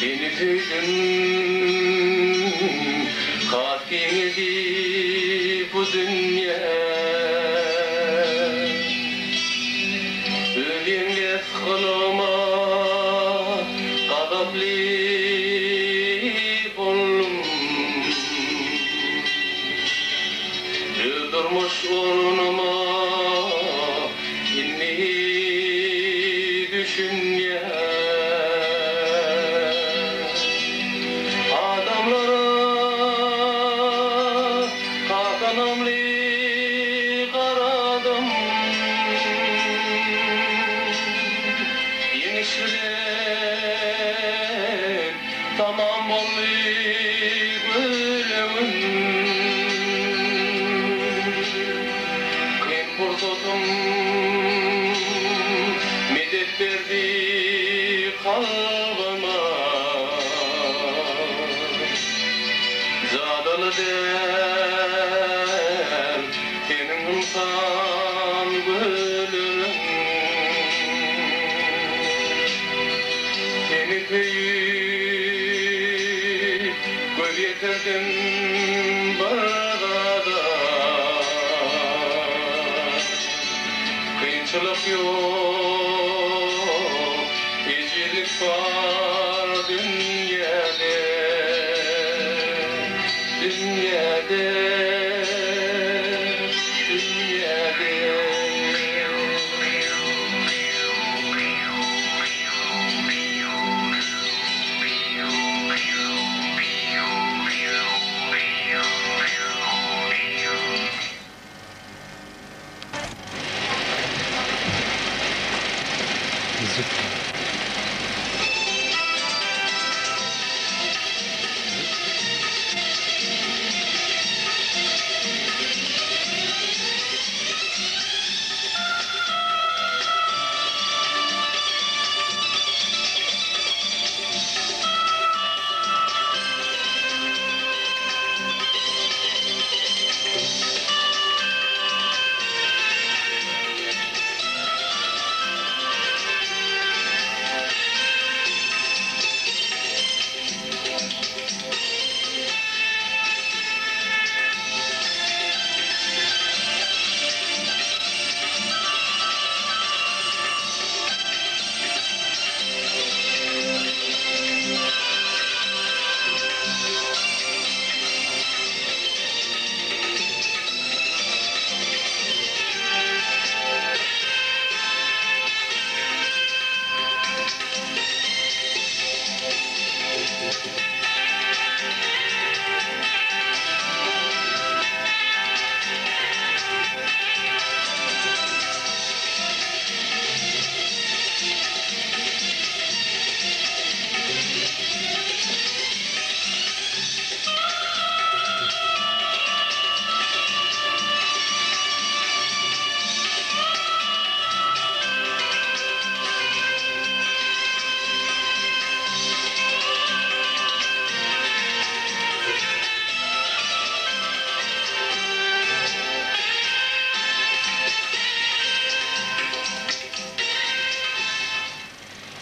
Beni tüydün kalbini bu dünya Ölümle kılıma kadaplı bollum Yıldırmış ornuma inni düşün ya Tamam olayım ölümün Kıyım kurtuldum Medet verdi kalbıma Zadalı der Tenin insan ölürüm Seni kıyıp göz yetirdim barada Kıyınçılık yok, ecilik var dünyada Dünyada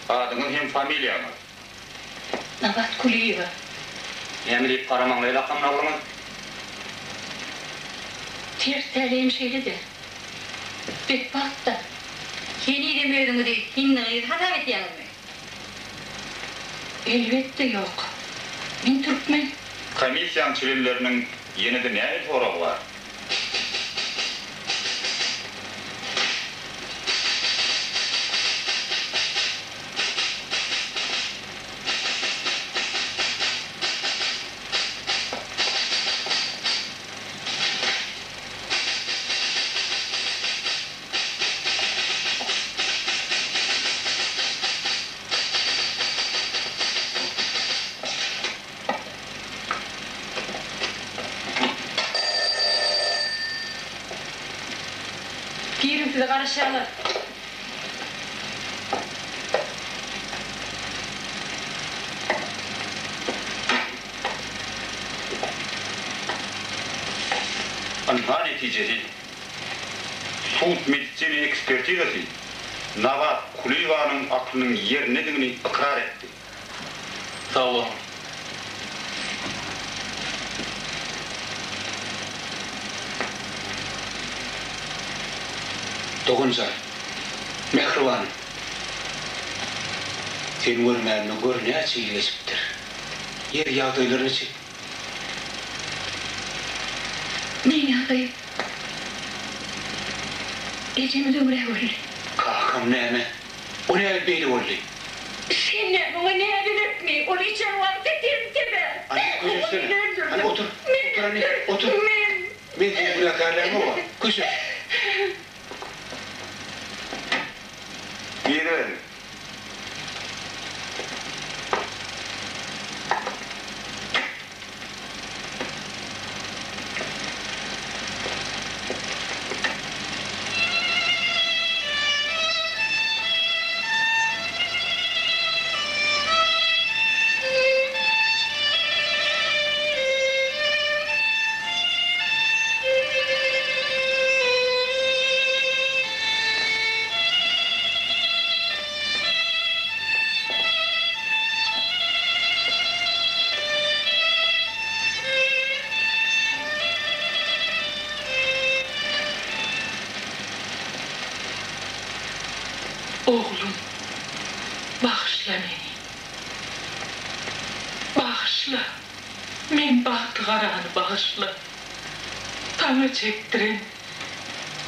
Adının hem familiya mı? Nabat Kuliyeva. Emilip Karamanlı'yı lakam nağlamın? Ters terleyim şeyle de. Bekbat da. Yeni demiyordun değil. Hinneyi hata et yanılmıyor. Elbette yok. Ben Türkmen. Komisyon çivillerinin yeni de ne soru var? Girin size karışalım. Anha neticesi Suud medisini ekspertizesi Nabat Kuliyeva'nın aklının yer nedeni ikrar etti. Sağ olun. Doğuncan, Mehriban. Sen görməyəndən gör nə çiğleşiptir. Yer yağdaylarını çek. Ne yağdayı? Ecemi dömre oldu. Kakam neyme? O ne elbeyli oldu? Sen ne? O ne edilip mi? Onu içen var dedim tebe. Anne kızım Anne otur. Otur anne. Otur. Ben bu bırakarlarım var. Kızım. Yürü. Oğlum, bağışla beni. Bağışla. Men bahtı qaranı bağışla. Tanı çektirin.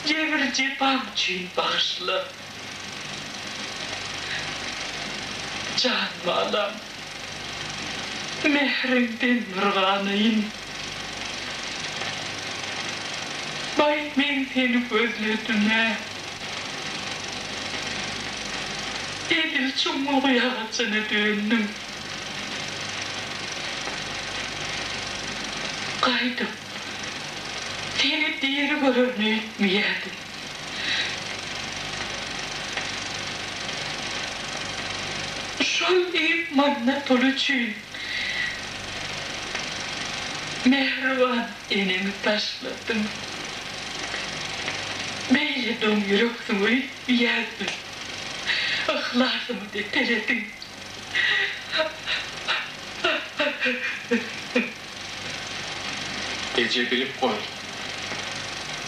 Cevir cepam için bağışla. Can malam. Mehrimden mırganayın. Bay men seni özledim ha. Edil çumulu yağacını döndüm. Kaydım. Seni diğeri görünü etmeyerdim. Şol imanla toluçuyum. Mehriban enemi taşladım. Meyledim yüreksimi etmeyerdim. Ihlasımı deteledim. Ece bilip koy.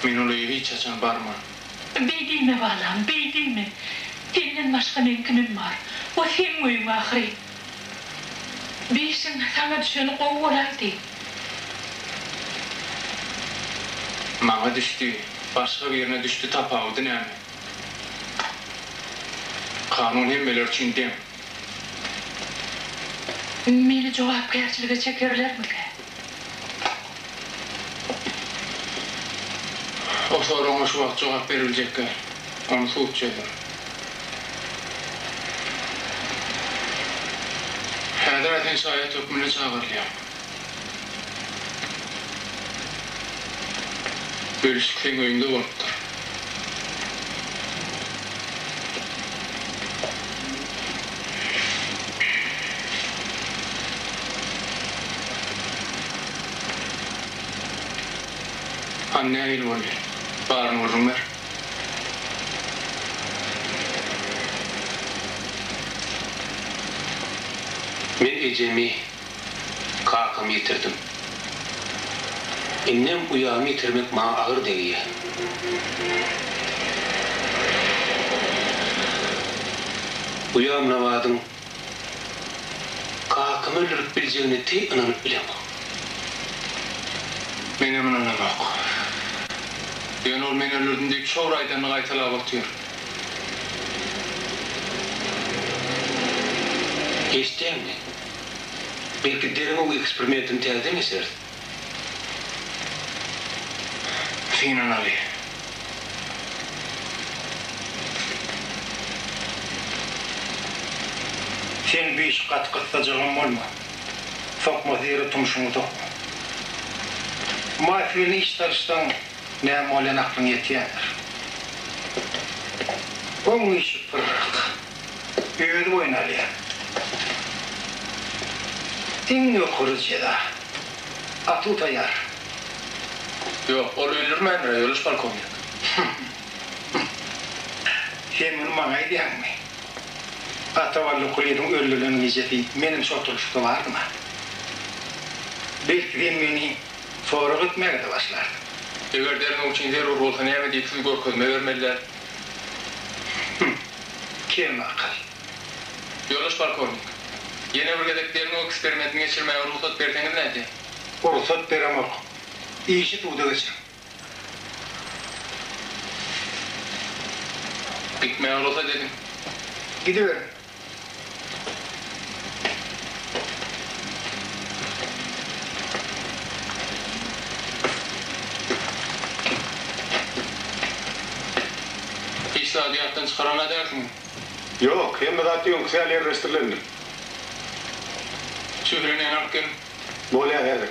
Men olayı hiç açan barma. Beydiyme valam, beydiyme. Senden başka mümkünüm var. O sen müyüm ahri. Beysin sana düşeni kovulaydı. Bana düştü. Başka bir yerine düştü tapavudun emi. Kanun hem belirçin dem. Meni cevapkârçılığa çekerler mi ki? O soruna şu vaxt cevap verilecek ki. Onu soğutçadır. Hədiretin şayet hükmünü çağırlayam. Bölüşükten oyunda olupdur. Anne ayıl oluyor. Bağırın vururum ver. Ben ecemi, kakam yitirdim. Ennem uyağımı yitirmek bana ağır değil. Uyağımla vadım, kakam öldürüp bileceğini te inanıp bilemem. Benim inanam yok. Ben ol men öldürdüm deyip şovraydan qaytalap atıyor. Geçtiğim mi? Belki derin o eksperimentin telde mi ser? Finan Ali. Sen bir iş katkıtacağım olma. Sokma zira tumşunu tokma. Mafiyeli işleristen ne molen aklın yetiyendir. Onu işi pırrak. Öğüdü oynalıya. Dinle kurucu da. Atı tayar. Yok, ol öldürmen re, ölüş balkonda. Sen bunu bana ediyen mi? Atavallı kulübün ölülüğünün iceti benim sortuluşta vardı mı? Belki de beni foruk etmeye de başlardı. Eger derinin için zerur olsa näme diýip siz görkezme bermeliler. Kim akıl? Ýoldaş polkovnik. Ýene bir gedek derinin eksperimentini geçirmeye ruhsat berseňiz näde? Ruhsat beremok. İşi tuğda geçin. Gitmeye olsa dedim. Gidiverin. İş sadiyattan çıkarana dersin. Yok, hem de zaten yok, sen yerleştirilendir. Şükrüne yanarken Böyle yani.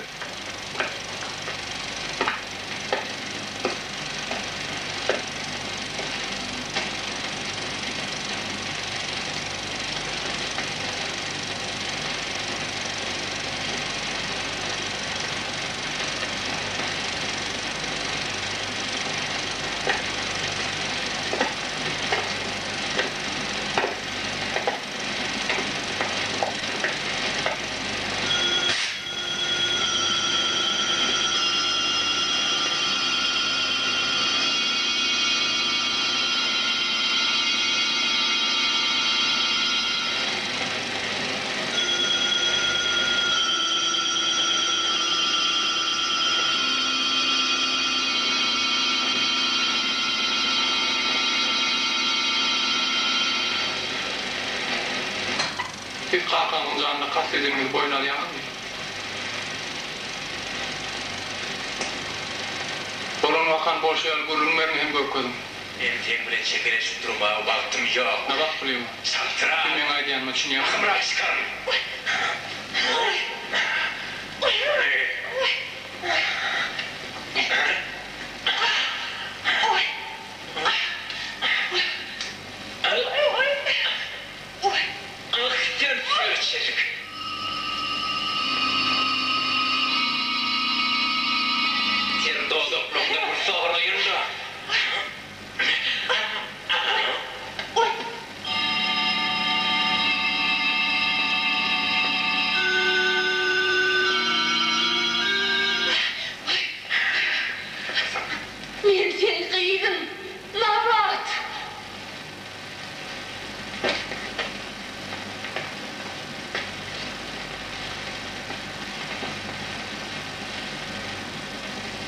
siz kalkanın canını kastediniz boyun alayan mı? Olan vakan boş yer gurulmerini hem görkezim. Enten bilen çekereşip durma, baktım yok. Ne bak bileyim? Santra. Bilmeyen aydiyanma için yapsın. Kımrak çıkarım. Men seni kıydım. Nabat.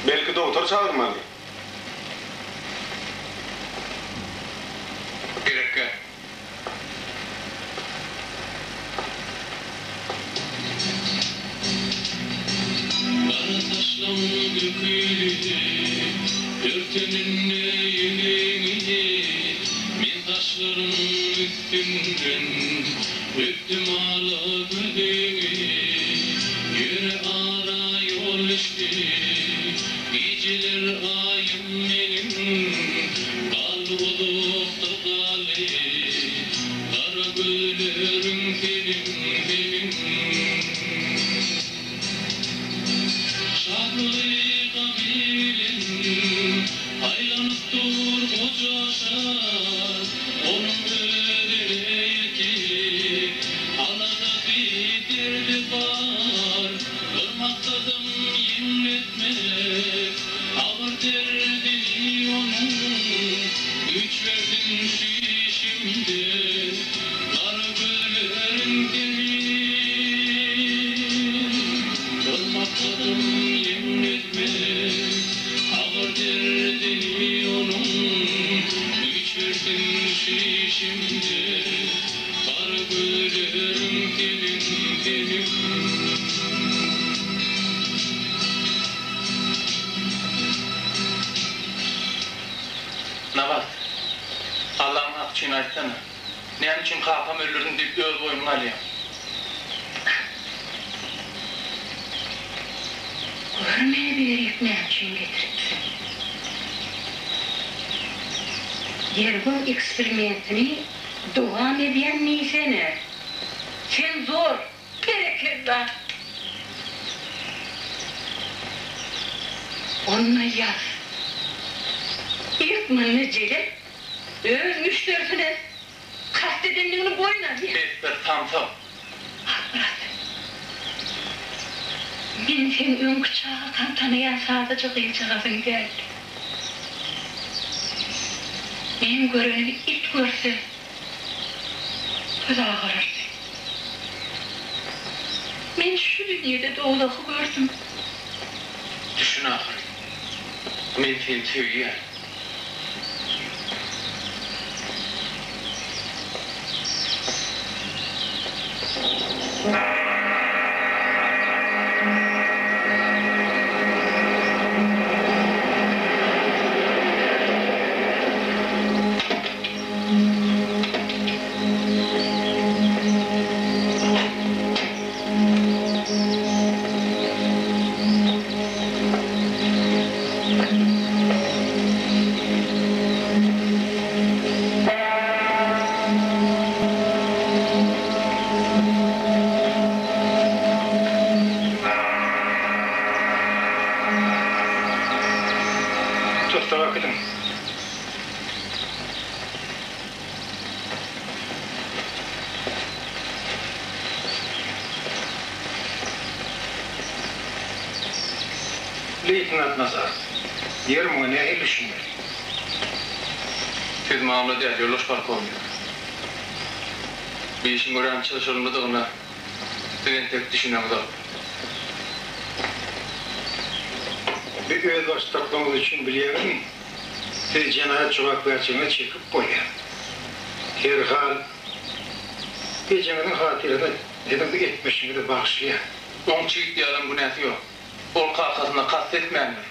Belki doktor çağırmalı. Gerek gel. Kara taşlan döküldü, örtününde yüreğini, men taşların üstünden öptüm ala gülüğü. Yürü ara yol işte, geceler ayım benim, kal olukta kali, kara güllerim senin benim. Şarlı kabilin aylanıp dur koca şar, onun öderir ki alada bir derdi var. Irmaktadım yemin etmek ağır derdini onun, güç verdim şişimde kara göllerin demin. Irmaktadım yemin etmek ağır derdini onun, güç verdim şişimde kara göllerin demin. Nabat, Allah'ın hak için aytsana. Ne için kalkam ölürün deyip öz boyunu alayım. Görmeye bilerek ne için getiripsin? Yergun eksperimentini devam ediyen neysene? Sen zor, gerekirler. Onunla yaz. İlk mınıcıyla öz müşterisine Kastedenliğini boyuna diye. Bir tam. Murat. Men sen ön bıçağı tantanayan sadece kıyıcağızın geldi. Men göreni it görse göz ağırırdı. Men şu dünyada doğudağı gördüm. Düşün ahir. Men seni söyleyeyim. Tosta bakalım. Leytinat Nazar. Yer mi ne ilişkin? Siz mamla değil, yoldaş park olmuyor. Bir işin gören çalışılmadığına sizin tek düşünen da. Bir öz başlaklığımız için biliyorum. Siz cenayet çubaklarçığına çekip koyun. Herhal gecenin hatırına dedim etmişini de bağışlayan. On çiğit diye adam günahı yok. Ol kalkasına kastetmeyenler.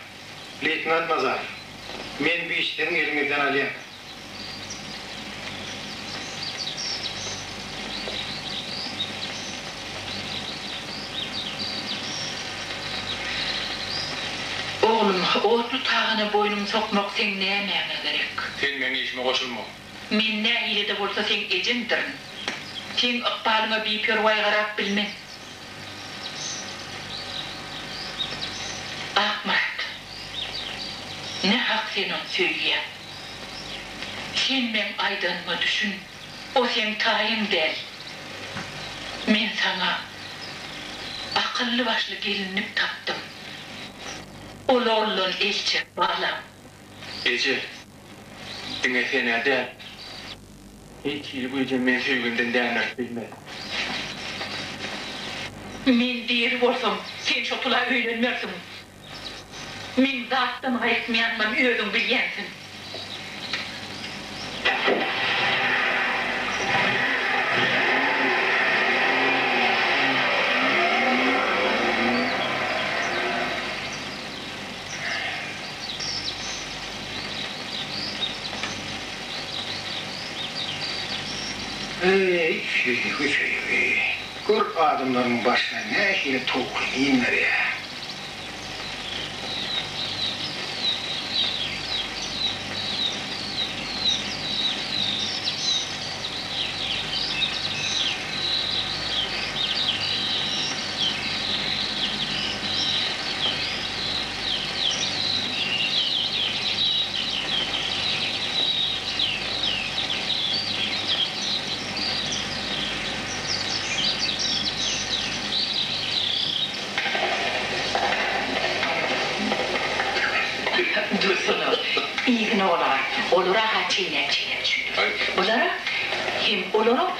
Leytinat Nazar. Men bir işlerin elimizden alayım. Oğlum, oğlu tağına boynum sokmak sen ne emene gerek? Sen beni işime koşulma. Men ne ile de bolsa sen ejindirin. Sen ıkbalıma bir pörvay garap bilmen. Ah Murat, ne hak senin söyleye. Sen men aydınma düşün, o sen tayin del. Men sana akıllı başlı gelinip taptım. Oğlun elçi bağlam. Ece, dine fena değil. Hiç iyi bu yüzden ben sevgimden değerler bilmem. Men bir bolsam, sen şotula öğrenmersin. Men zattan ayıkmayanmam ödüm bilyensin. Ey fey. Gör adamların başına ne hile toklayayımlar ya. Dursunu, iyi gün olar. Olara ha çiğnep çünkü. Olara, hem olara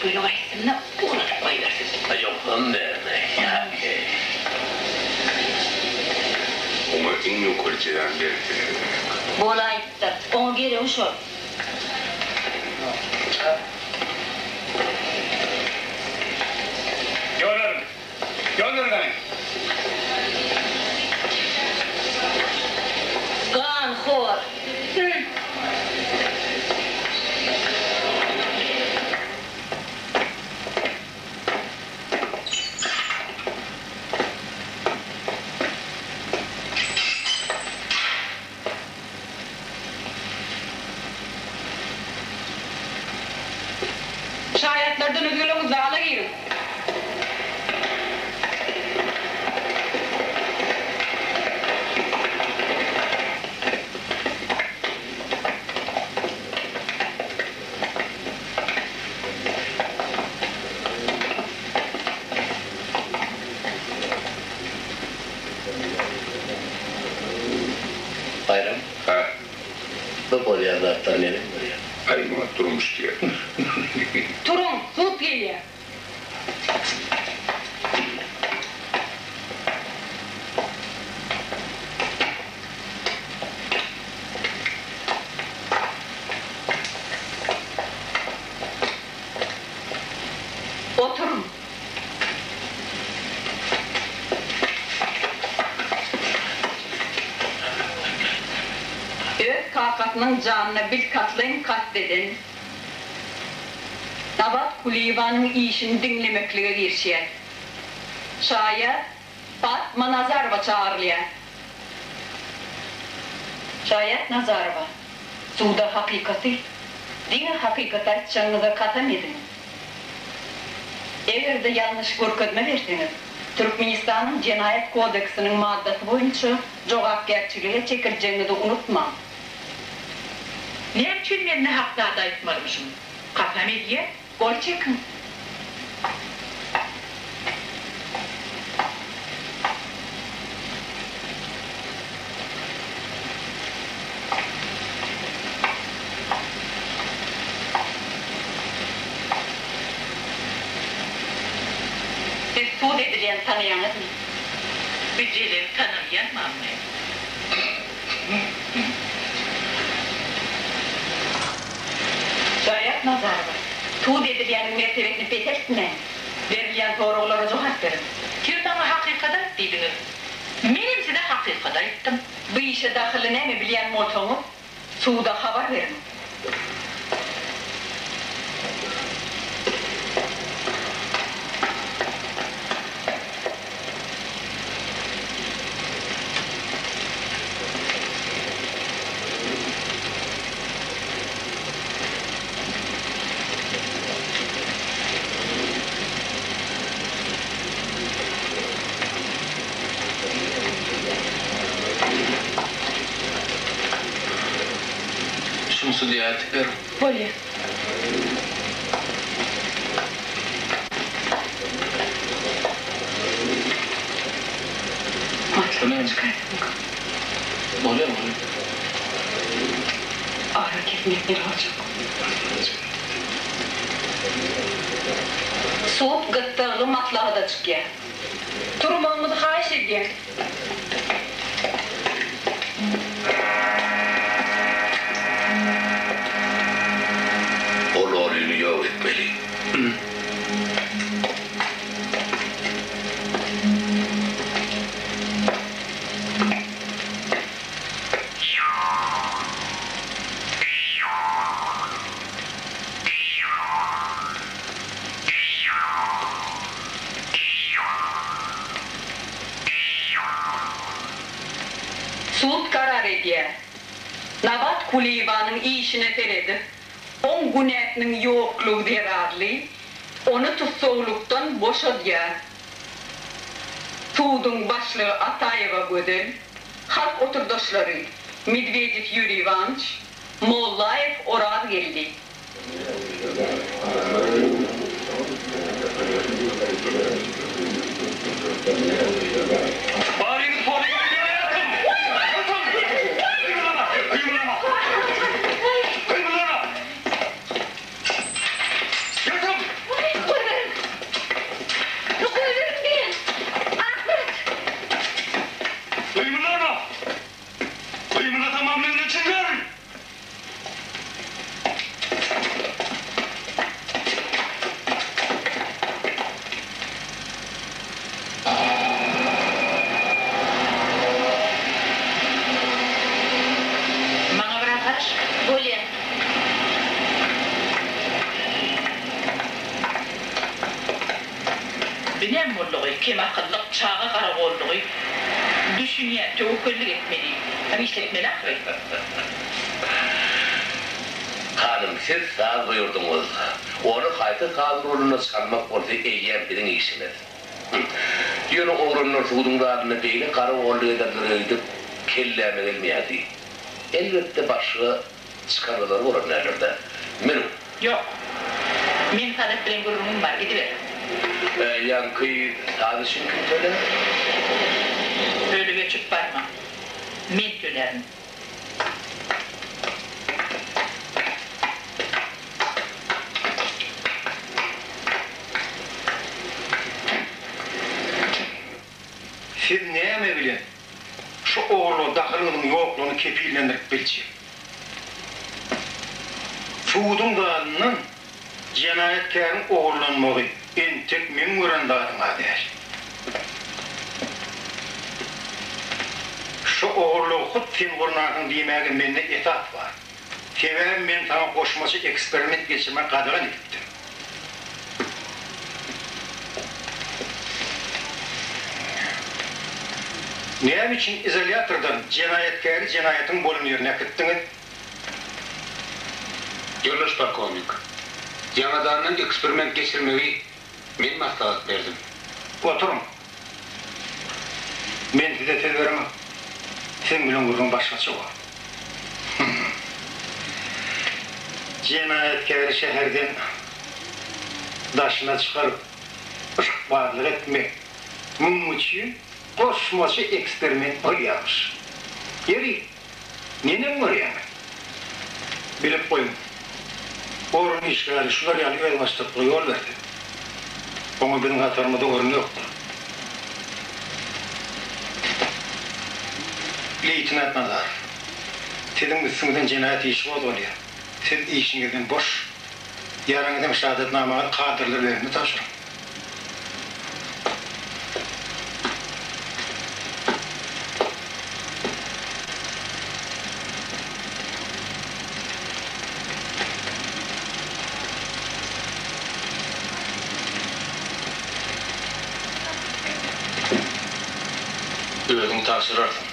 böyle vayısını olara koyversin. Ayaktan derine ya. Ama en yukarı çıran derine. Bola gitti. Onu geri uşur. Gönderin beni. Kan hor. Şayetlerden ödülümüzle ala girin. Oturun. Öz kakatının canını bil katlayın katledin. Nabat Kulivan'ın işini dinlemekliğe girişiyen. Şayet Fatma Nazarova çağırlayan. Şayet Nazarova, suda hakikati, dini hakikati açacağınıza katam edin. Eğer de yanlış görkezme verseniz, Türkmenistan'ın Cinayet Kodeksinin maddesi boyunca cevapgerçiliğe çekileceğini de unutma. Ne için ben ne haklarda ayıtmamışım? Katam ediye? Gol çekin. Siz Suud edilen tanıyanız mı? Bütçeleri tanımayan mı anne? Şayet Nazarova, Suud edilenin mertebesini betersine, verilen sorulara cevap verin. Bir bana hakikaten dediniz. Benim size hakikaten ettim. Bu işe dahilini mi bilen moltonuz, Suud'a haber verin. Şunsu diye ettiklerim. Böyle. Önemli. Oluyor mu? Ağrı kesmekleri olacak. Suud gıttığılı matlağı da çıkıyor. Durumumuzu haş ediyor. O rolünü yok etmeli. Suud karar ediyor. Nabat Kulivan'ın işine feredip, 10 günetinin yokluğu derarlı, onu tutsoğluktan boşalıyor. Suud'un başlığı Atayeva Gödel, halk oturdaşları Medvedev Yuri Ivanç, Mollaev orad geldi. Bağırınız polisine yakın! Kıymılama! Kıymılama! Kıymılama! Yakın! Kıymılama! Kıymıla tamamlığını çıkarın! Bana bırakır. Böyle. Benim molluğu, kim akıllık çağı karakolluğu, düşünüye tevküllük etmeli. Hem işletmeli akıl. Hanım siz sağ buyurdunuz. Onu hayta kadroluna salmak orada eğlenmenin işiniz. Yönü oğrunun suudunlarını beyle karakolluğa da dürüydüp kelleme gelmeyedi. Elbette başka çıkarmalar olur nerede. Benim. Yok. Men tanıp bilen gururumum var, gidiver. Yankıyı sadışın kültürü. Öyle göçüp barma. Men tölerim. Siz neye mi bilin? Şu oğlu dahilinin yokluğunu kepillendirip bilçi. Suud'un dağılının cinayetkarın oğullanmağı En tek men gören dadyma değil. Şu oğurluğu hut sen gurnağın diýmäge mende etat var. Sebäbi men sana koşmaçy eksperiment geçirmek kadıgan edipdim. Näme için izolatordan cinayetkäri cinayetin bolun ýerine gitdiňiz? Yoldaş polkovnik. Ýanadandan eksperiment geçirmegi men maslahat berdim. Oturun. Men size söz veremem. Sen bilen gurrun başgaça var. Cinayetkäri şäherden daşına çıkarıp ışıkbazlyk etmek. Bunun için koşmaçy eksperiment bolýarmış. Ýeri, nene görýärmi? Bilip koyun. Orun işgäri şular ýaly öz başlyply ýol berdi. Onu benim hatarımda orun yoktur. Leytinat Nazar, sizin üstüňizden cinayet işi bolýar. Siz işiňizden boş, ýaraňyzdan şahadetnamaga kadrlar berini taşırın. Özüň tapşyrarsın.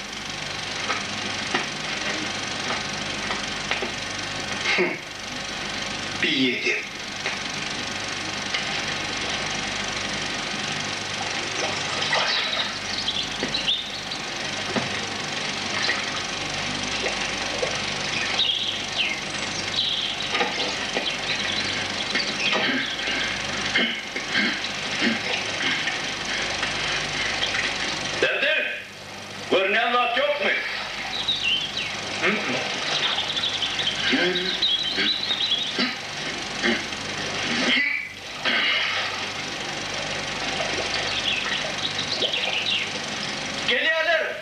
Bir yedi. Derdim, görünen zat yok mu? Geliyorlar.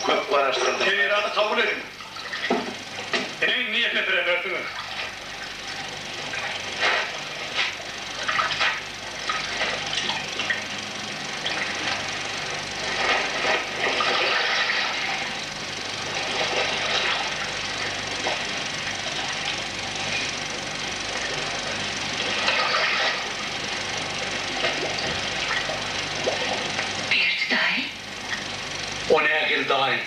Köp araştırdım. Tevhidatı kabul edin. Senin niyetine verdiniz. Berdi dahi. O nägil dahi.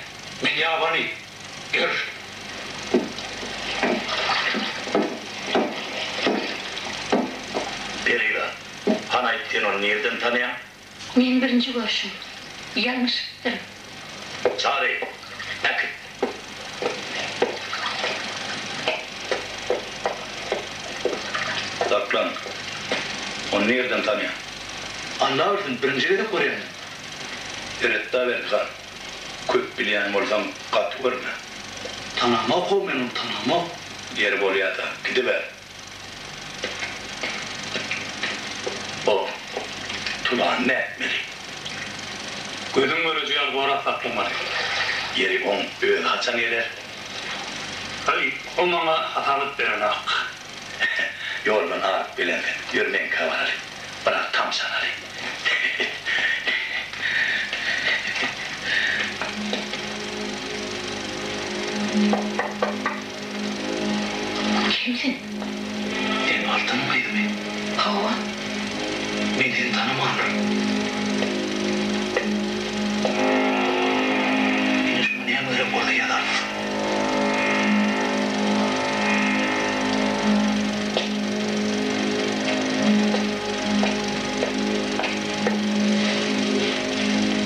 Men ýabany. Gör. Berila, han aýtdy onu nerden tanıyan? Men birinci görüşüm. Yanlışlıktır. Çare, nakit. Saklan. Onu nereden tanıyan? Anlarsın, birincide de görýän. Eretda ver kan. Köp bilýän bolsam gat görme. Tanama ko menim tanama. Yer bolýar da, gidiber. O, tulan ne etmeli? Gözüm göreceğiz bu ara saklamadı. Yeri on öğün haçan eder. Hayır, o bana hatalık veren hak. Yolun ağır bilen yürümen kavanarı. Bırak tam sanarı. Kimsin? Sen altınmaydı mı? Hava. Ben seni tanımadım. Beni şunu niye böyle burada yadarsın?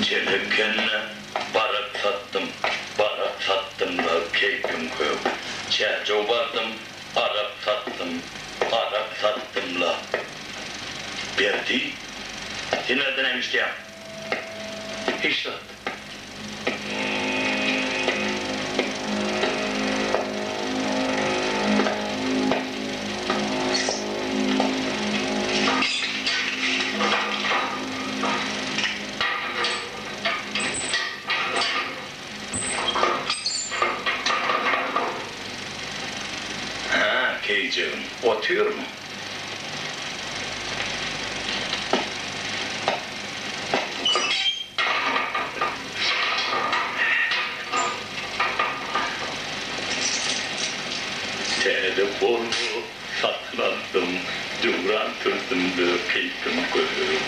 Çelekkenle barak sattım da keyfim koyup. Çerço vardım, Arap sattım la Berdi. Sen nereden emiş diyem? Hiç de. Ha, Keycim. Otuyor mu? Telefonu satın aldım, duran tırtımda keyfim koyuyor.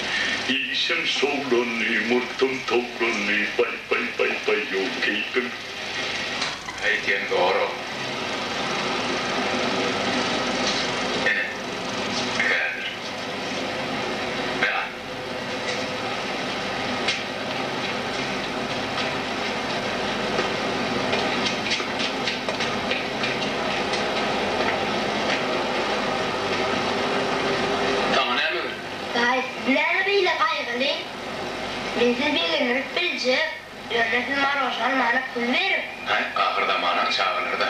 İşim soğlanıyor, murtum tavlanıyor, bay yok keyfim. Haytiyen doğru. Ene. Kadir. Beyan. Tamam ne mi? Gayet bileyle kaygılı. Bizi bir gün bilce, yönetim maroşan bana pul verir. Hay, ahırda mana çağırır da.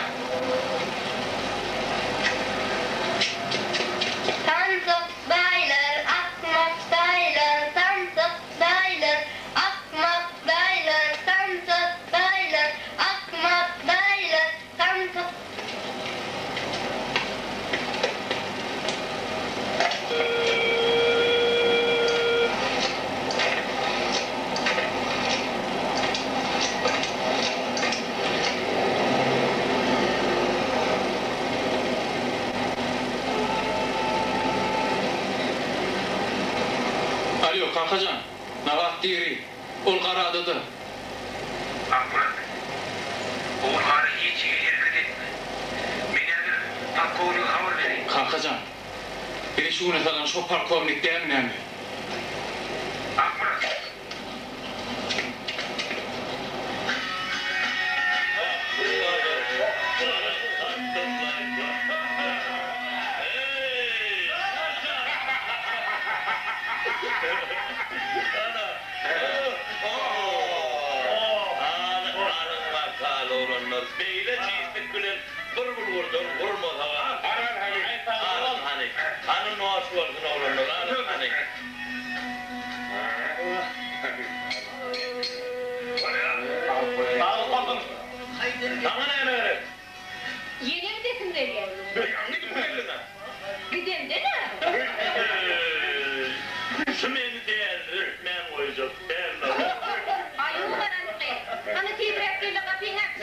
Sansık daylar, akmak daylar, sansık daylar, akmak daylar, sansık daylar, akmak daylar, sansık. Alo Kalkacan. Navat diri. Ol karadıdı. Bak Burak. O karı hiç hareket etme. Menedir takkoğunu haber vereyim. Kalkacan. Bir şu güne falan şu parkovnik değil mi? Bak Burak. Beyle çiğitlik bilen bir vurdun, vurmaz hava. Hani. Hanın noası vardın oğlanlar, hani. Sana ne öyle? Yeni mi desin dedi? Gidem de ne? Şu beni değerli, ben koyacak, değerli. Ay o karanlık. Hani tibrekliyle kapıyı hep.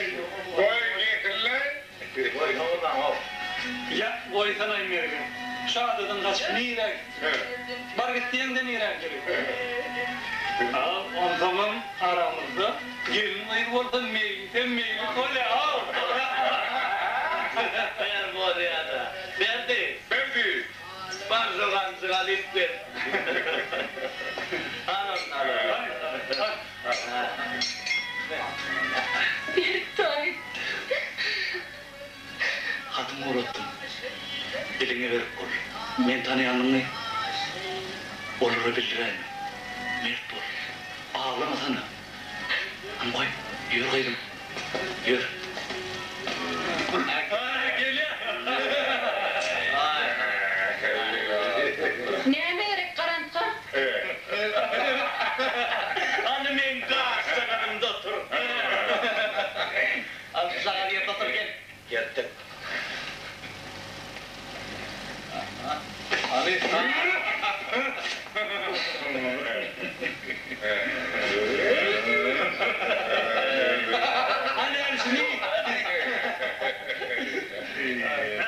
Ya oy sana inmeyelim. Şahadıdan kaç nire. Bar gittiğin de nire gelir. Al on zaman aramızda gelin ayır orada meyli kole al. Ben bu arada. Verdi. Barzogan sıgalit ver. Anam. Tay. Hatımı uğrattım. Eline verip ol. Men tanıyanını olur bildiren. Mert ol. Ağlama sana. Ama koy. Yürü kaydım. Yürü. Geliyor. Neme gerek karanlık? Hani men gazda kanımda otur. Al sana diye otur gel. Geldim. Abi. Hani Ersin'i?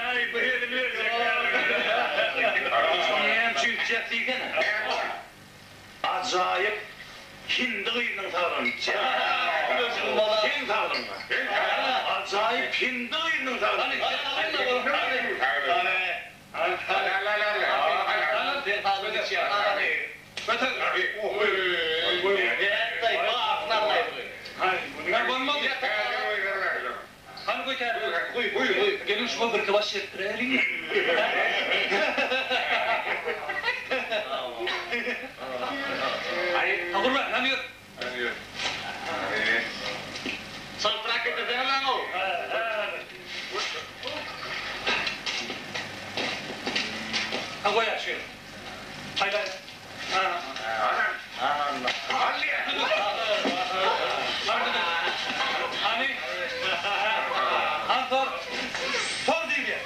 Ay bu yerini verecekler. Düşünmeyen çünkü değil mi? Acayip Hindi kıyının tavrını içe. Hindi tavrını. Acayip Hindi kıyının tavrını içe. Gelin şuna bir kıvaş ettirelim. Ha koy aşağı. Haydi. Hani? Antor. Tor değil ya.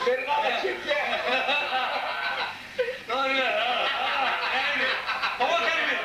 Benim ama çekti. Ne oluyor? Hava kelimi.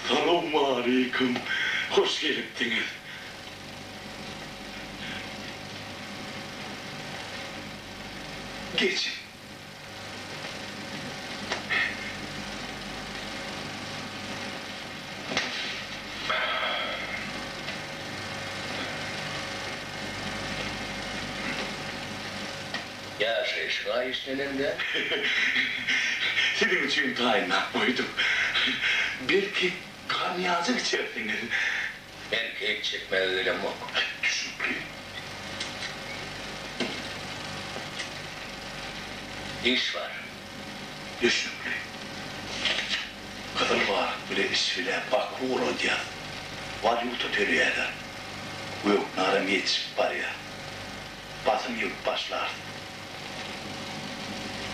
Selamun aleyküm. Hoş geldiniz. Geçin. Ya şuna işlenen de. Senin için tayinat koydum. Belki karnıyarık içersiniz. Erkek çekmeli öyle mi? Düşün ki. İş var. Düşün ki. Kadın var bile isfiyle bak uğru diye. Var yurtta törüyeler. Bu yok naram yetişip var ya. Basım yurt başlar.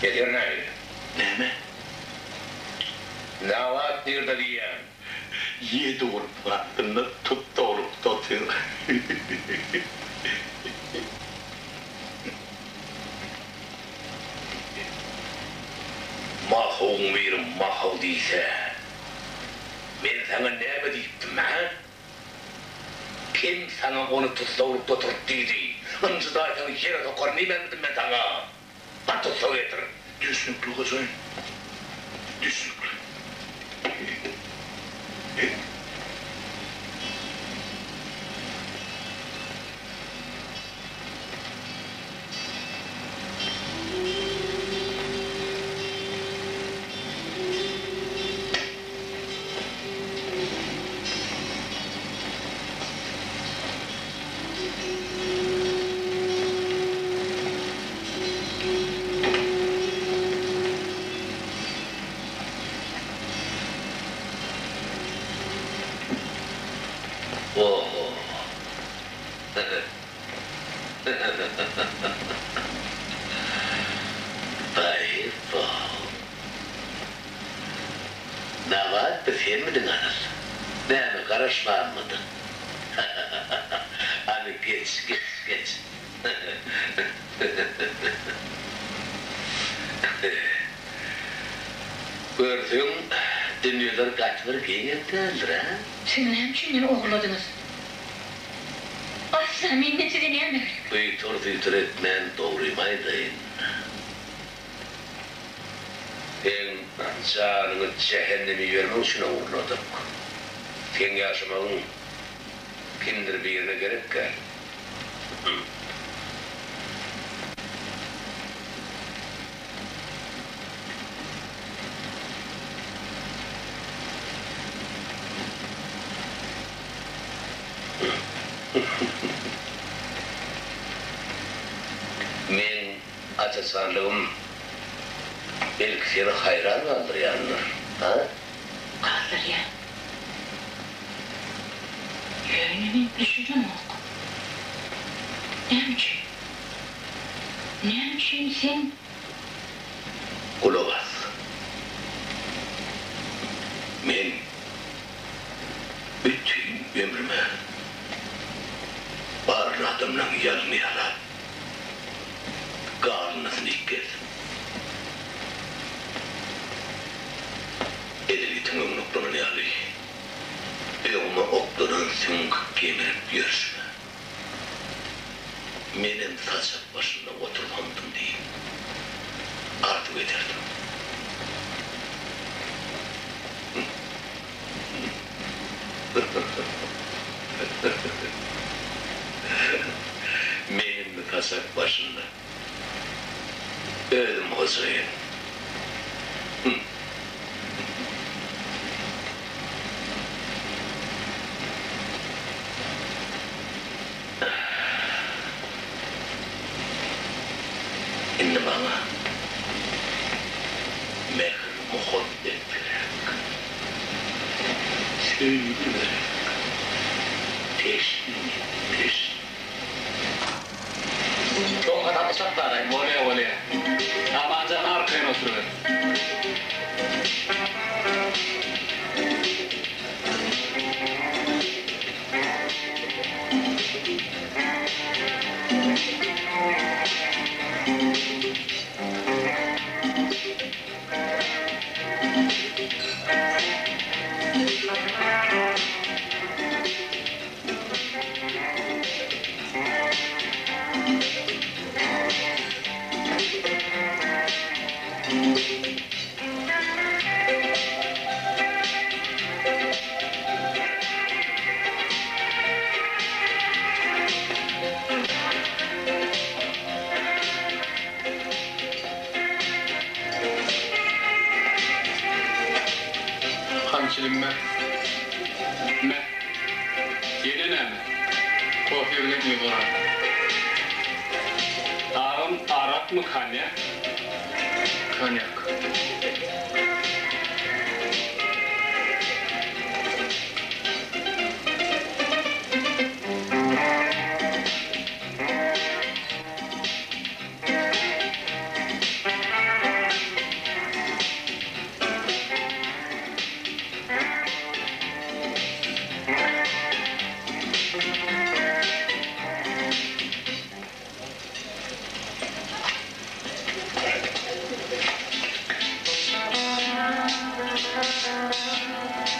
Getir ne? Ne mi? Ne var dirde diyem. Yedi olup bıraktığında tut da olup tutuyor. Mahvun bir mahv değilse. Ben sana ne mi deyiptim ha? Kim sana onu tutsa olup tuturup deydi? Hıncıdayken yere sokar ne ben sana? Ha tutsa getir. Düşünüklü kızım. Düşünüklü. Oh. Vay bu. Ne var? Sen miydin anıl? Ne mi? Karışmam mıydın? Hani geç. Gördüm, dünyalar kaçmır giyinirlerdir ha? Senin hemşinden oğurladınız. Asla minneti dinleyemiyorum. Uytur etmen doğruymaydın. Ben canını cehennemi vermek için uğurladım. Sen yaşamanın kimdir bir yerine gerek gel. Men açısanlığım belki seni hayran kaldıryanlar, ha? Kaldır ya. Yönümün düşürüm yok. Ne için sen? Kulak as. Men bütün ömrüme barlı adamla yazmayalar. Karnısını ilk kez. Senin noktanı ne Ali? Evime oklanın sen kemirip görüşme. Menin taşak başında oturmamdım diye arzu ederdim. Menin taşak başında öldüm Hüseyin. İnne bana mehr muhabbet gerek. Sevgi gerek. Teşvik. Çok hata çatlarayım, oraya. Aman canım arkaya oturuyor. Kamçılım ben. Yerine mi? Kofi bile mi var? Ağım Arap mı kanyak? Kanyak.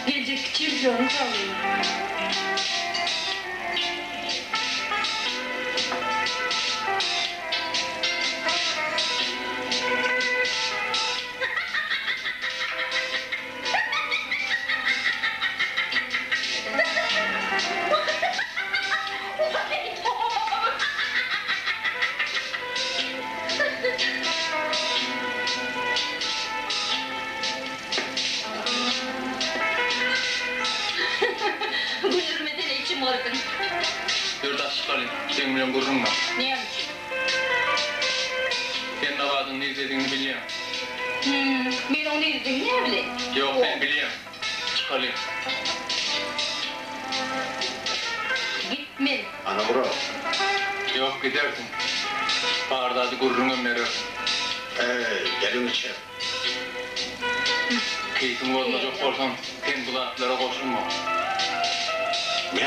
Gelecek küçük onu kalıyor. Güldürmeden içim orgun. Yurdaş çıkarayım. Sen bilen gurrun mu? Ne yapayım? Senin avadın ne izlediğini biliyorum. Ben onu izledim ne bileyim? Yok ben biliyorum. Çıkarayım. Gitme. Ana bura. Yok gidersin. Bağırdadı gurrun ömeri. Gelin içeri. Keyfim olacak olsam sen bu laflara koşulma. Ne?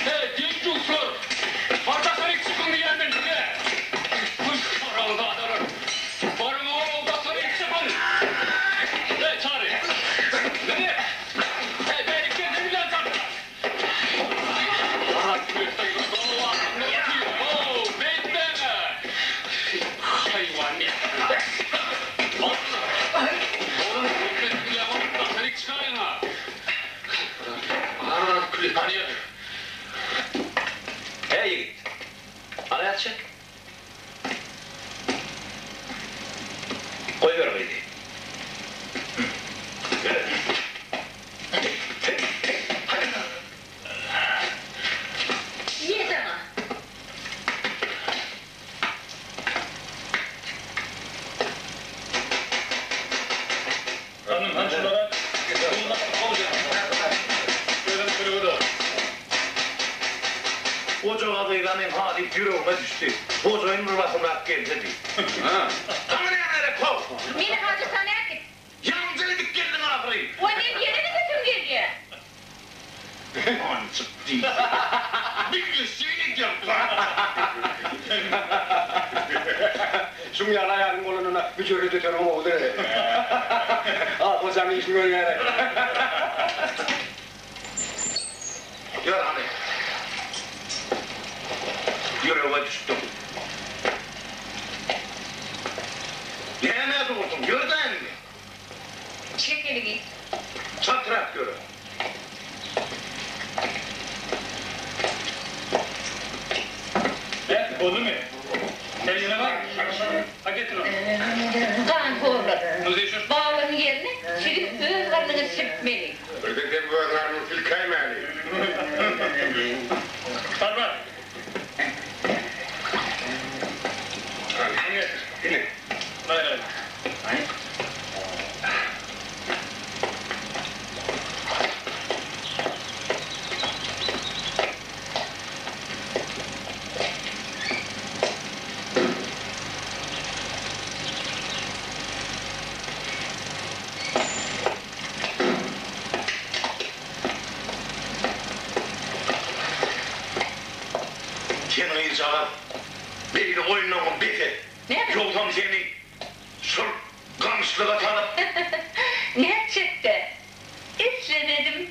Hey, genç uçlar! Bardakları çıkın diyenler size! Kuş karanlığı adarır! Varın oğul bardakları çıkın! Hey, çağırın! Nereye? Hey, beylikler ne bilen çarptılar? Aha, kürüstayı dolu aklını atıyor! Oo, bekleme! Hayvan ya! Oğlum, hükmet bile var, bardakları çıkarın ha! Aradan külü tanıyor. Hey yiğit. Araya çek. Koy ver beni. Niye sana? Hanım, şunlara yoluna olacak. Şöyle bu da. Koca adıyla hadi yüreğime düştü. Bozayın rıvasını hak geldi. Tamam nereye kov? Beni hacı sana git. Yalnızlık geldin ahri. O ne yerine götür geliyor. Ancak değil. Bir gün seni yapar. Bizim yana yarın olununa bir cürü tutarım oldu. Ah, o zaman işini görüyorlar. Yürü hani. Yürü ova düştüm. Neye durdun? Yürü da elini. Çek elini. Çatrak yürü. Oldu mu? Eline bak. Ha getir onu. Kan korladı. Nuzi şu. Bağların yerine çirip öz karnını sürtmeli. Öyle de bu ağlarını filkaymalı. Barbar. Yine. Hayır hayır. Kenayı çağır. Beyli oyunlamın beke. Ne? Yoldan seni sır kamışlığa tanıp. Gerçekten. İstemedim.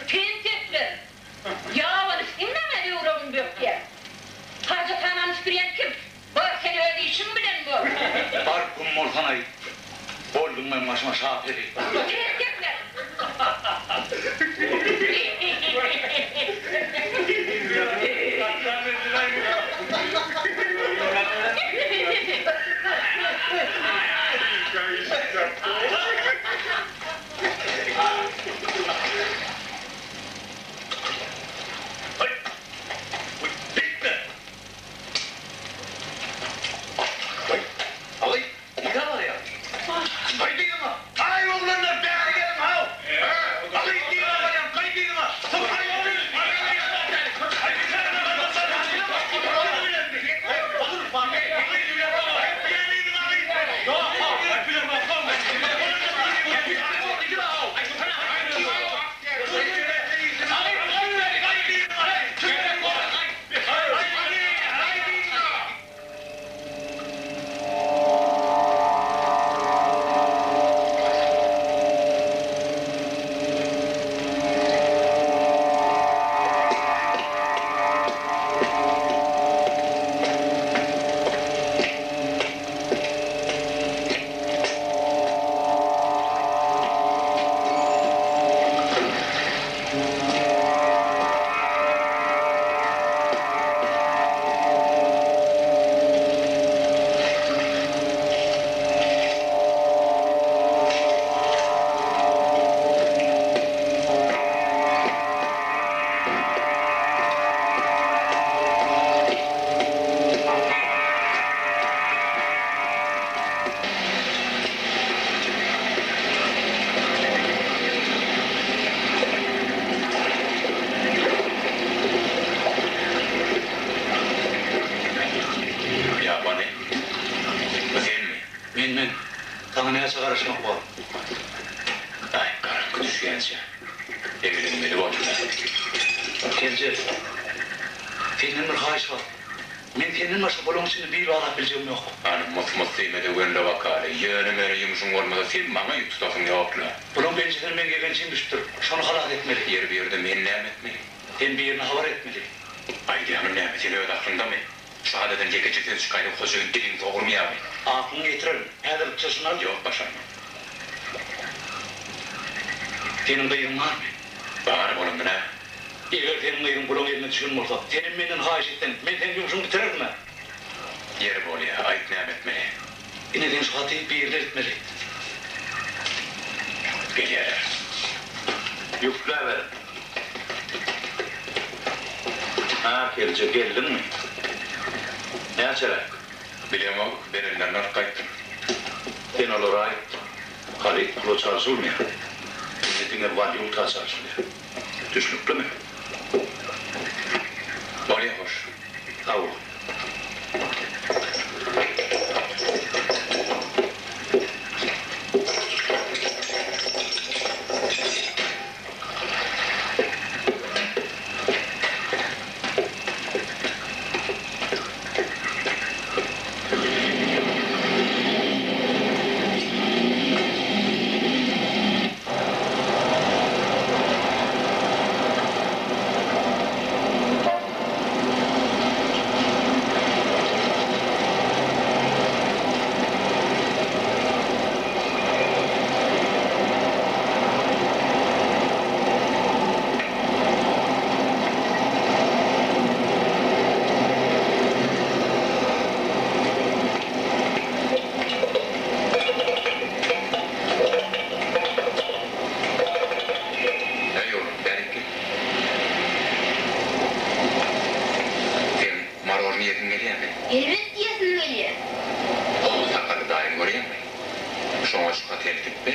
Tentekler. Yağvanız inmeme diyorum bir yer. Hacı tanımış bir yer kim? Bak seni öyle işin bilen bu. Barkum mortanay. Oldum ben başıma şahperi. Tentekler. Alay, ne var ya? Haydi ama. Ay oğlanlar değerli gelin ha. Alay değil ama kaydı ama. Men, sana neye karışmak var? Ay, karanlık düşgense. Evimin beni boşuna. Kenci, senin bir haiş var. Men senin başka bolun içinde bir alabileceğim yok. Hanım mutmut değmedi gönle vakale. Yığını meri yumuşun olmada sen bana yut tutasın cevapla. Bolun benceden men gelgençiyim düştür. Şunu halat etmeli. Yer bir yerde men nem etmeli. Sen bir yerine haber etmeli. Ay hanım nem etmeli öyle aklında mı? Sadeden yekecekten çıkaydı koşuyun dilin doğru mu ya? Aklını getirelim. Nedir tutuşun al? Yok başarma. Senin dayın var mı? Bağırım onun ne? Eğer senin dayın bulun eline düşkün olsa, senin menden haiş ettin, men senin yumuşunu bitirir mi? Yer bol ya, ayıp nem etmeli. Yine şu hatayı bir yerde etmeli. Gel. Yufla ver. Ha, gelecek geldin mi? Ne açarak? Bilem o, ben ellerine kayıttım. Ben olur ait. Hadi kulu çarşılmıyor. Milletine valyum ta çarşılıyor. Düşlüklü mü? Oraya hoş. Tavuk. Elbet diyesin geliyor. O sakalı daim göreyim mi? Şuna şuna tertip be.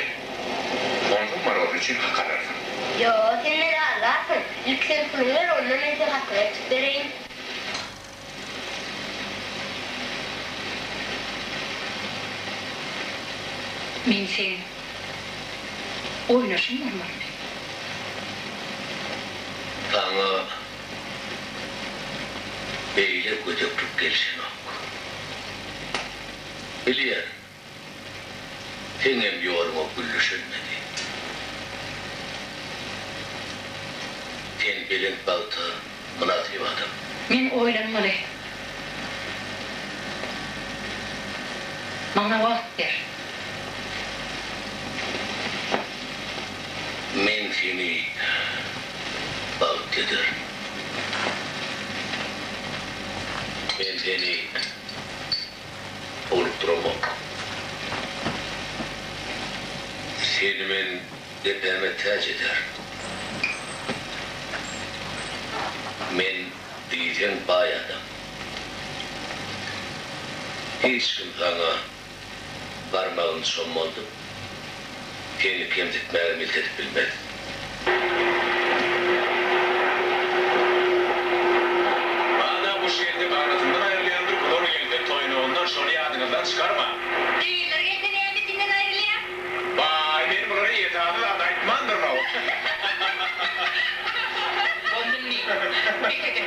Ondan maror için hakalarsın. Yo, sen ne ağlarsın? İlk sen pulunu ver, ondan ben sen hakkını açıp vereyim. Men sen oynaşın normal. Bana beyle gödüklük gelsin ok. Biliyen, tenem yorma güllüşülmedi. Ten belin balta mınatib adam. Men oylanmalı. Bana vakt ver. Men seni balt eder. Men seni olup duramak. Seni men tepeme tac eder. Men diyeceğim bay adam. Hiç kim sana parmağın sonmadı. Seni kemzetmeye miltet bilmez. Bana bu şehirde bağrasından ayrılayan bir kulonu geldi. Toyunu ondan sonra yadınızdan çıkarma. Düğünler geldi neyemetinden ayrılıyor. Vay, benim buraya yetağını adaytmandır mı o? Oldum ni. Bekle.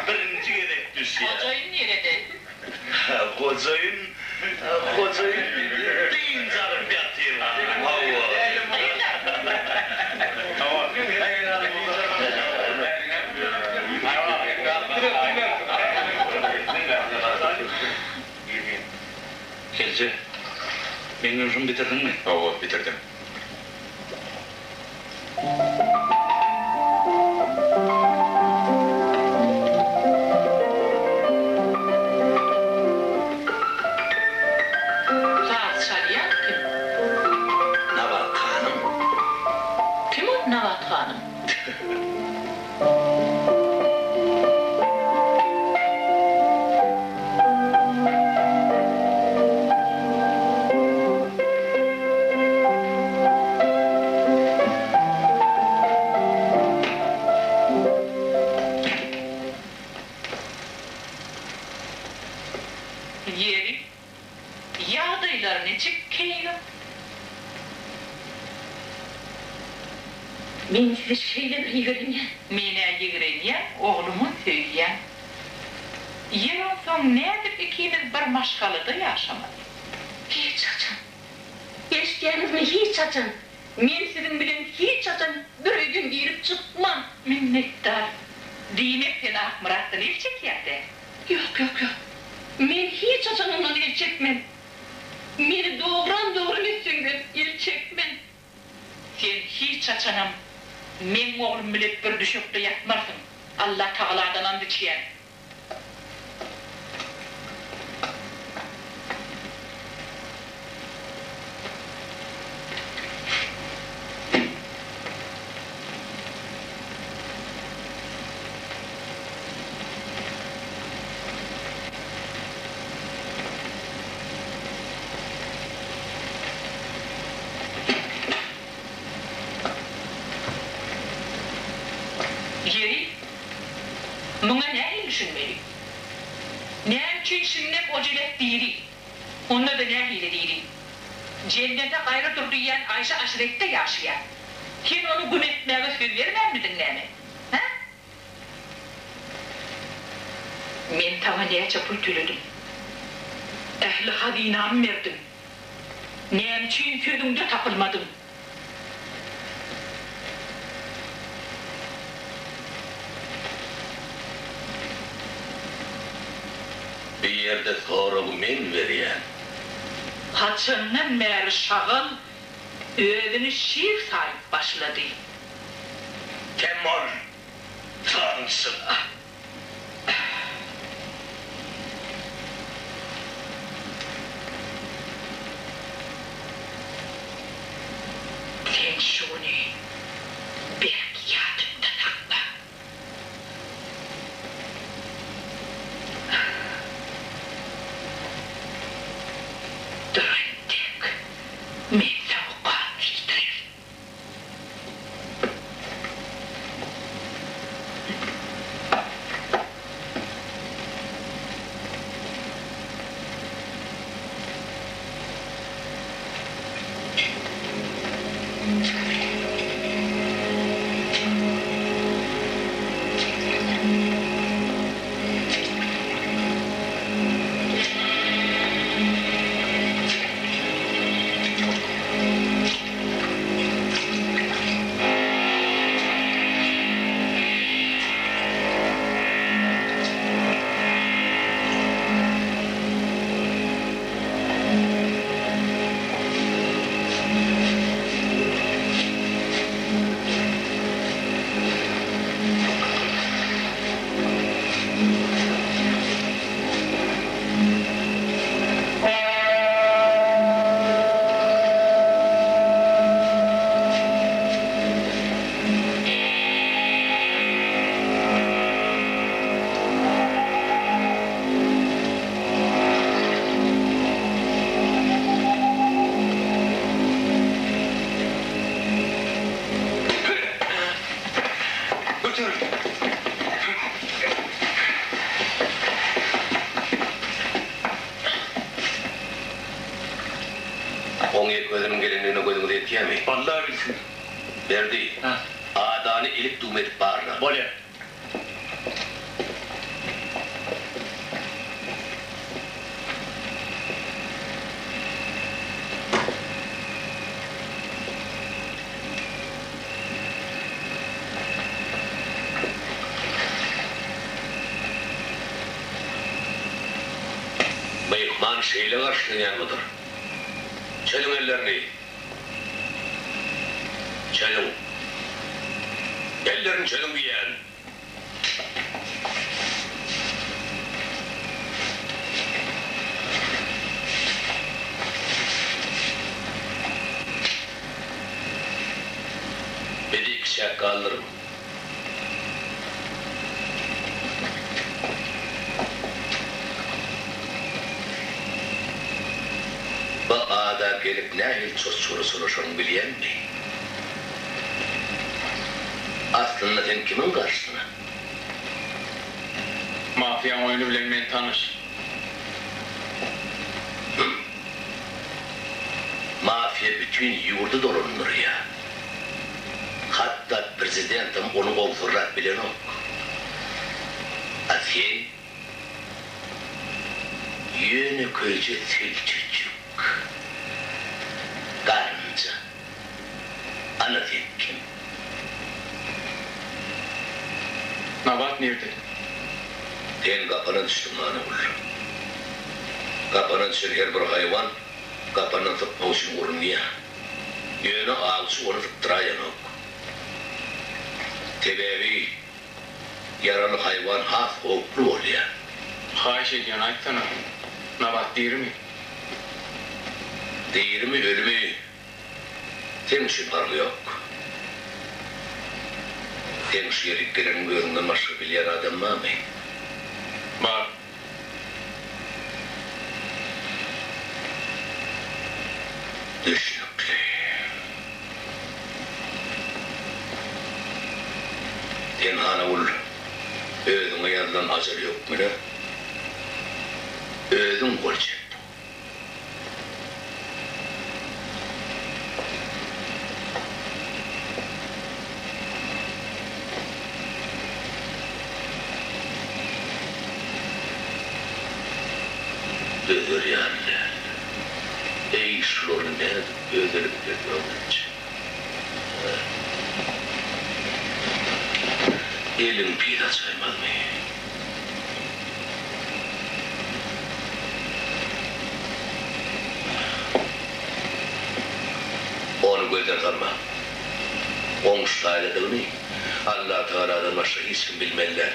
Birinci gerek düşüyor. Hocayın nerede? Kocayın bin zarım yatıyor. Kelce, benim işimi bitirdin mi? Oo, bitirdim. Saat şariyan kim? Navat Hanım. Kim o Navat Hanım? Yeri, yağdaylarını çıkıyor. Ben size şeyle bir yürüyün ya. Mine yigrenye, oğlumun söyleyen. Yeron son ne edip ikimiz bir maşkalıda yaşamadık. Hiç açın. Geçtiğiniz mi hiç açın. Ben sizin bilen hiç açın. Bir ödüm girip çıkmam. Minnettar. Dine Pınah Murat'tan ilçek yerde. Yok. Ben hiç açın ondan el çekmem. Beni doğru bilsinler, el çekmem. Sen hiç açanam. Men oğlum bilip bir düşükte yatmarsın. Allah Teala'dan andı çiyen. Yeri, buna ne düşünmeli? Ne için şimdi ocelet değil, onda da ne hile değil. Cennete gayrı durduyan Ayşe aşirette yaşayan. Kim onu gün etmeye söz vermem mi dinleme? Ha? Men taňa näçe pul töledim. Ähli hazinam berdim. Näme üçin sözüňde tapylmadym? Bir yerde soragy men berýän. Haçandan beri şagal özünü şiir sayıp başladı. Kemal, tanrısın. Sen şunu belki yadında takma. Döndük. Men sana kalmıştır. Oň ek özüniň gelenligine gözüňiz etýärmi? Vallahi bilsin. Berdi. Adany ilip dum etip barna. Bolýar. Bıyıkman şeyle karşılayanmıdır? Çelin ellerini. Çelin. Ellerini çelin bir yer. Bir de iki şak kaldırım. Bu ağda gelip ne yıl soru soruşun bilen mi? Aslında sen kimin karşısına? Mafya oyunu bilen men tanış. Mafya bütün yurdu dolanır ya. Hatta prezidentim onu oldurak bilen o. Sen yeni köyce silçicik. Karınca. Anladın kim? Nabat nerede? Sen kapana düştün bana vur. Kapana düşen her bir hayvan kapana tıkma için uğrunluya. Yönü ağzı onu tıktırayan ok. Tebevi yaralı hayvan haf oklu oluyor. Hayiş ediyorsun aytsana. Nabat değil mi? Değil mi ölümü? Senin için farkı yok. Senin şu yerik gelenin gözünden başka bilen adam var mı? Var. Düşünüklü. Sen hana ol. Özüne yandan acele yok mu ne? Özün kolçak. Ödür yani. Ey şuların ne ödülüp ödülünce. Elin pida saymaz mı? Onu gözden kalma. On şahidedilini Allah Teala'dan başka hiç kim bilmeliler.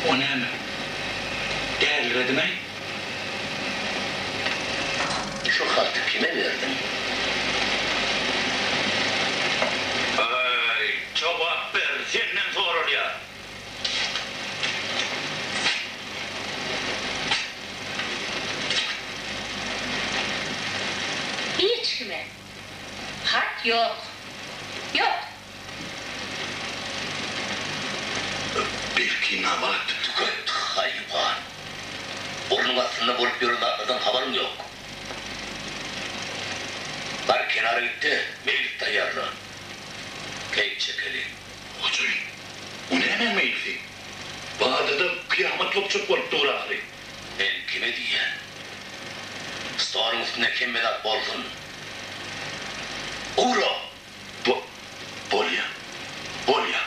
O ne mi? Değerli demeyin. Şu kartı kime verdin? Ay, cevap ver, senden sorur ya. Hiç mi? Hak yok. Yok. Belki nabat. Tüket hayvan. Onun aslında bulup yorulduğundan haberim yok. Var kenara gitti, mevcut dayarlı. Keyif çekeli. Hocam, o ne hemen meyildi? Bağda da kıyamet kopacak olup doğraklı. Ben kime diyen? Stoğanın üstüne kim medat bolsun? Uğra! Bolya. Bolya.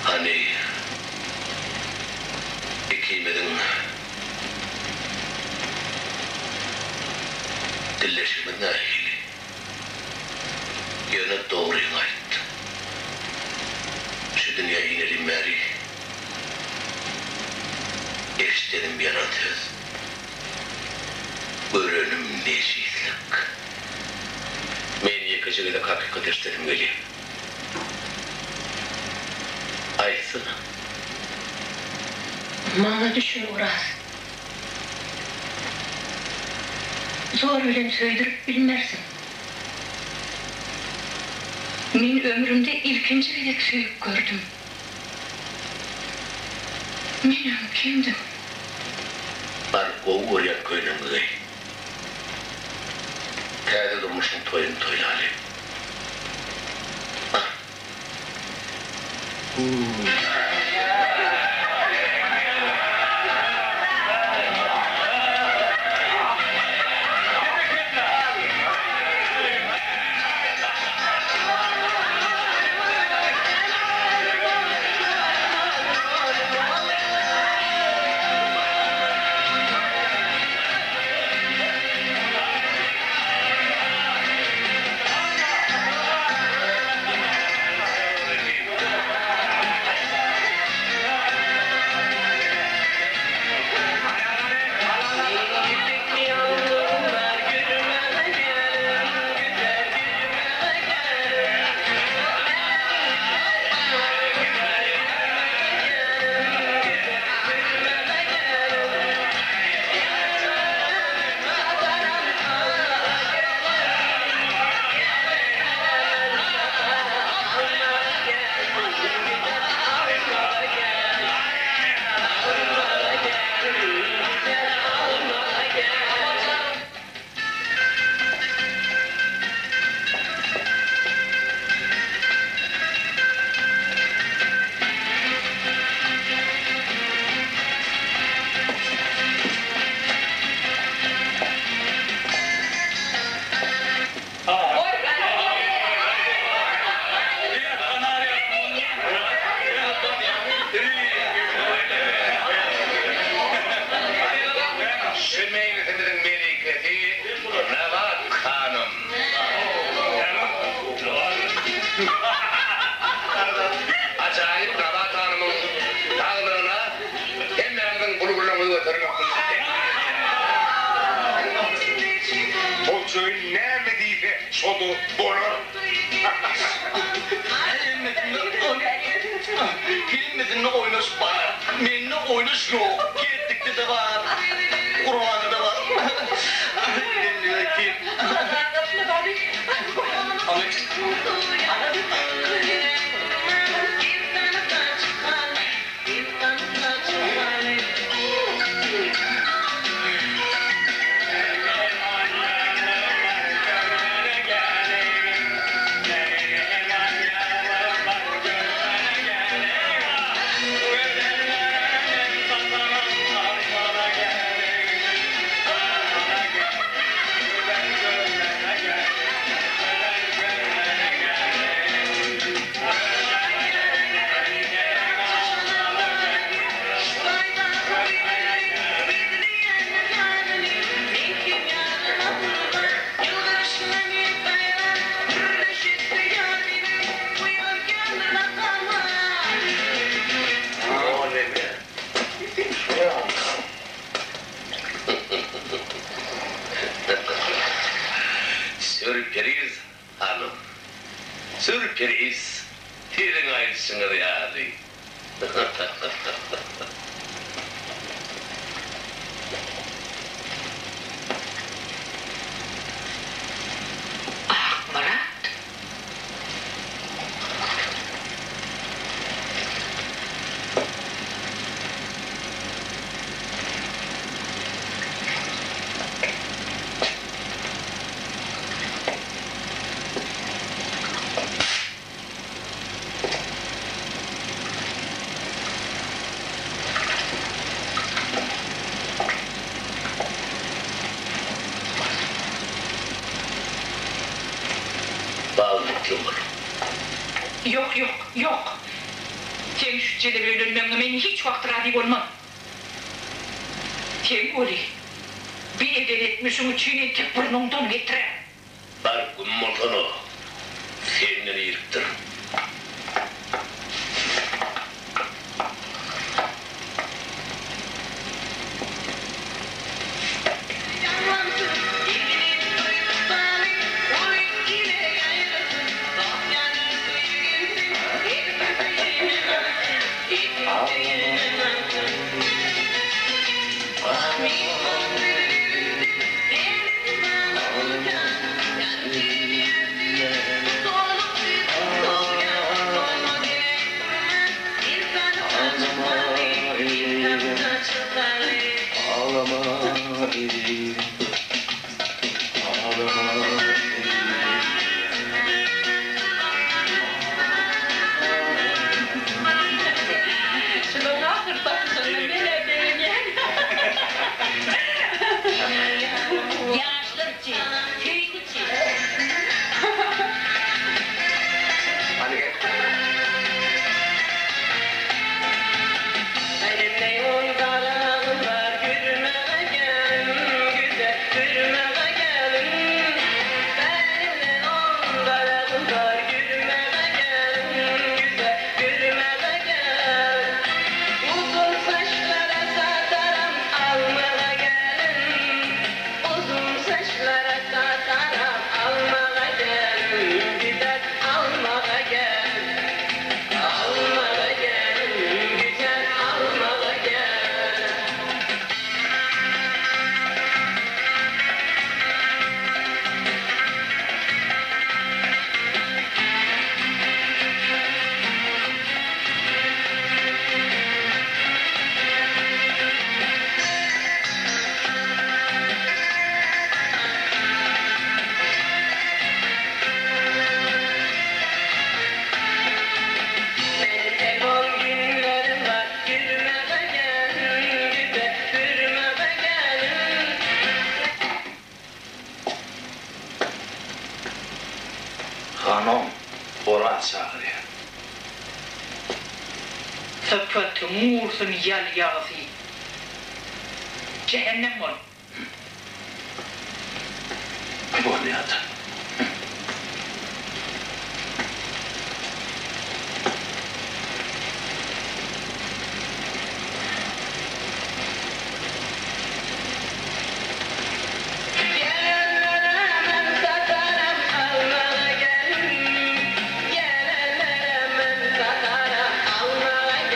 Hani ikimizin dilleşimin nahili yöne doğruyu ayttı. Şu dünya inelim meri eşlerim yaratır. Öğrenim neşizlik. Men yıkıcılığı da hakikat eşlerim geliyor. Aytsana. Bana düşün Uras. Zor ölen söydürüp bilmersin. Men ömrümde ilkinci gedek söyüp gördüm. Menem kimdim? Barko uğrayan köyünün gıy. Kayda durmuşun toyun toylali. Acayip Nabat Hanım'ın dağlarına hemen bulgurlarını götürmek. O köyün nerede sodu bolur. Film bizimle oynaş var. Benimle oynaş yok. Gittikte de var. Kur'an'da da var. Benimle kim? Sürpriz hanım. Sürpriz. Tirin ayrısını yani. Ah Murat. Yok. Sen şu Celebi ölümden men hiç vakti radik olmam. Sen oli. Bir eden etmişim içine tek burnundan getirem. Bar gummotonu. Senden yırttır. Hanım, oraya çağırıyor. Sıfatım uğursun yal yağısı. Cehennem ol. Bu ne adı? Alma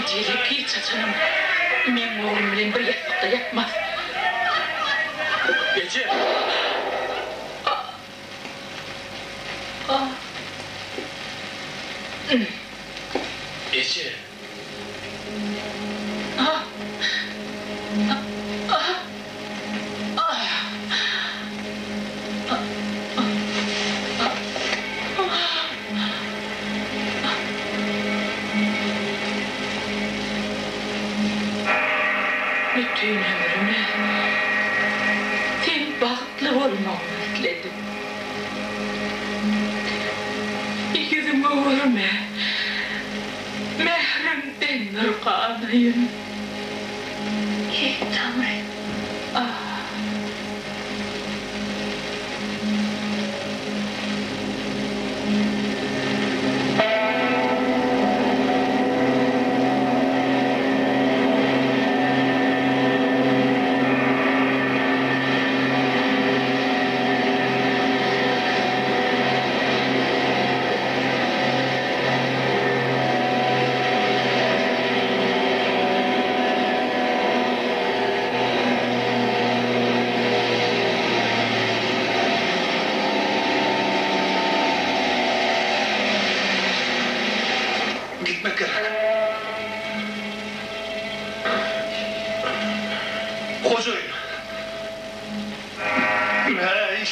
Gecelik hiç açanım. Men oğlum bilen bir yatmakta yatmaz. Ece! Ece! Bütün ömrümü sen bakıtlı olmamı istedim. Yüzüme vurma. Mehrimden nurkanayım. Ey Tanrı. Gitmek gerek. Kocayın. Hey!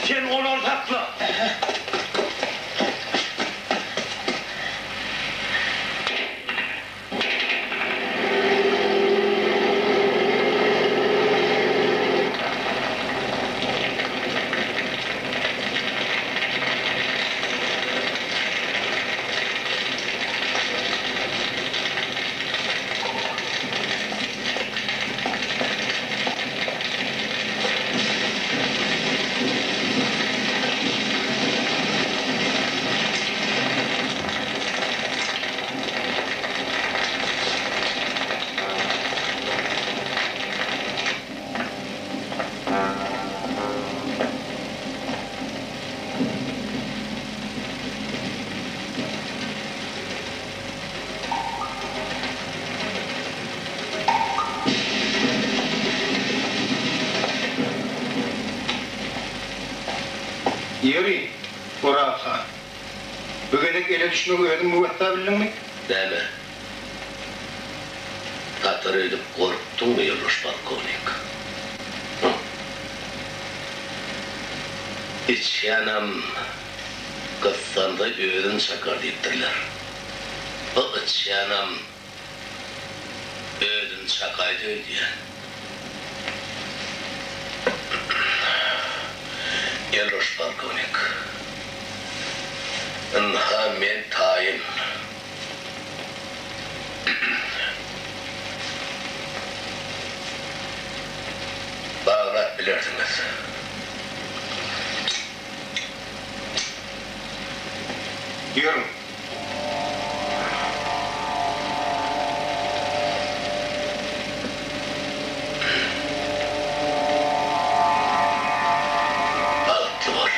Sen onu ortakla. Yeri, Oralhan. Bugünek ele düşmek ödüm müvetta bildin mi? Deme. Katır edip korktun mu Yılmış Balkonik? İç yanam kıssanda ödün çakar deyiptirler. Bu iç yanam ödün çakaydı diyen. Yılmış Balkonik. Inha men tayin. Bağlat bilirsiniz. Yürü. Bağıtlı var.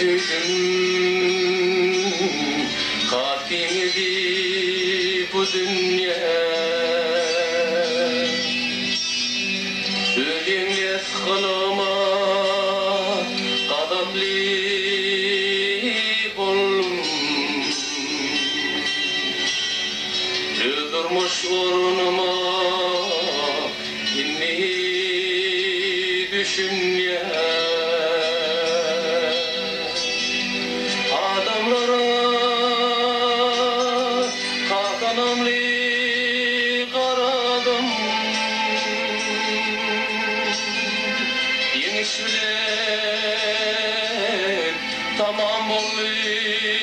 tüydüm Kalbimizi bu dünya Ölümles kılıma Kadapli bolum Öldürmüş orunuma inni düşün ya Adamlara kakanamlı karadım Yemiş bilen tamam oluyor